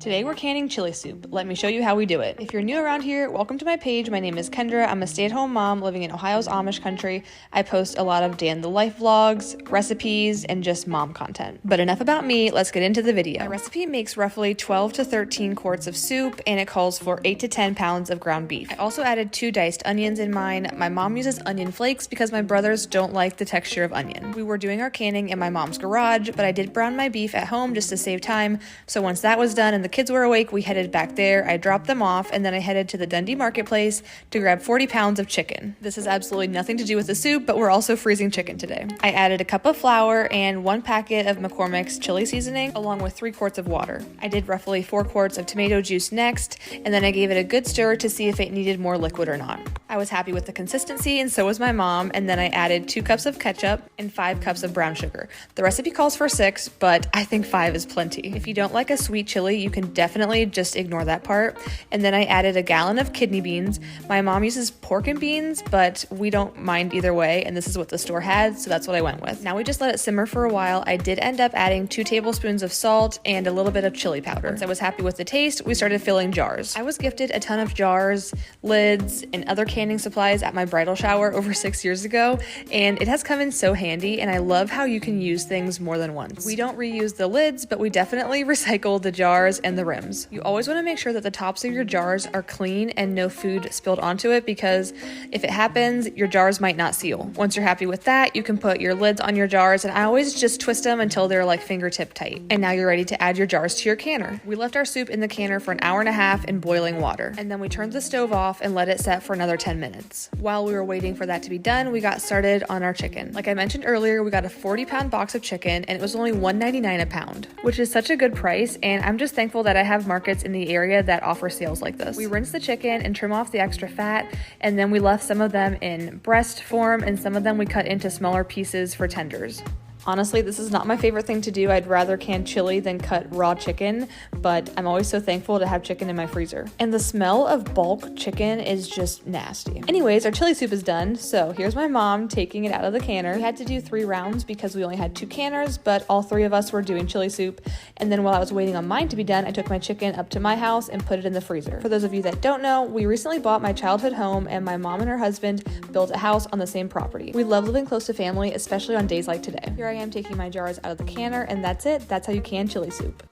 Today we're canning chili soup. Let me show you how we do it. If you're new around here, welcome to my page. My name is Kendra. I'm a stay-at-home mom living in Ohio's Amish country. I post a lot of day in the life vlogs, recipes, and just mom content. But enough about me, let's get into the video. My recipe makes roughly 12 to 13 quarts of soup, and it calls for 8 to 10 pounds of ground beef. I also added 2 diced onions in mine. My mom uses onion flakes because my brothers don't like the texture of onion. We were doing our canning in my mom's garage, but I did brown my beef at home just to save time. So once that was done and the kids were awake, we headed back there. I dropped them off, and then I headed to the Dundee Marketplace to grab 40 pounds of chicken. This has absolutely nothing to do with the soup, but we're also freezing chicken today. I added a cup of flour and 1 packet of McCormick's chili seasoning, along with 3 quarts of water. I did roughly 4 quarts of tomato juice next, and then I gave it a good stir to see if it needed more liquid or not. I was happy with the consistency, and so was my mom, and then I added 2 cups of ketchup and 5 cups of brown sugar. The recipe calls for 6, but I think 5 is plenty. If you don't like a sweet chili, you can definitely just ignore that part. And then I added a gallon of kidney beans. My mom uses pork and beans, but we don't mind either way, and this is what the store had, so that's what I went with. Now we just let it simmer for a while. I did end up adding 2 tablespoons of salt and a little bit of chili powder. Once I was happy with the taste, we started filling jars. I was gifted a ton of jars, lids, and other canning supplies at my bridal shower over 6 years ago, and it has come in so handy, and I love how you can use things more than once. We don't reuse the lids, but we definitely recycle the jars and the rims. You always want to make sure that the tops of your jars are clean and no food spilled onto it, because if it happens, your jars might not seal. Once you're happy with that, you can put your lids on your jars, and I always just twist them until they're like fingertip tight. And now you're ready to add your jars to your canner. We left our soup in the canner for an hour and a half in boiling water, and then we turned the stove off and let it set for another 10 minutes. While we were waiting for that to be done, we got started on our chicken. Like I mentioned earlier, we got a 40-pound box of chicken, and it was only $1.99 a pound, which is such a good price, and I'm just thankful that I have markets in the area that offer sales like this. We rinse the chicken and trim off the extra fat, and then we left some of them in breast form, and some of them we cut into smaller pieces for tenders. Honestly, this is not my favorite thing to do. I'd rather can chili than cut raw chicken, but I'm always so thankful to have chicken in my freezer. And the smell of bulk chicken is just nasty. Anyways, our chili soup is done, so here's my mom taking it out of the canner. We had to do 3 rounds because we only had 2 canners, but all 3 of us were doing chili soup. And then while I was waiting on mine to be done, I took my chicken up to my house and put it in the freezer. For those of you that don't know, we recently bought my childhood home, and my mom and her husband built a house on the same property. We love living close to family, especially on days like today. Here I am taking my jars out of the canner, and that's it. That's how you can chili soup.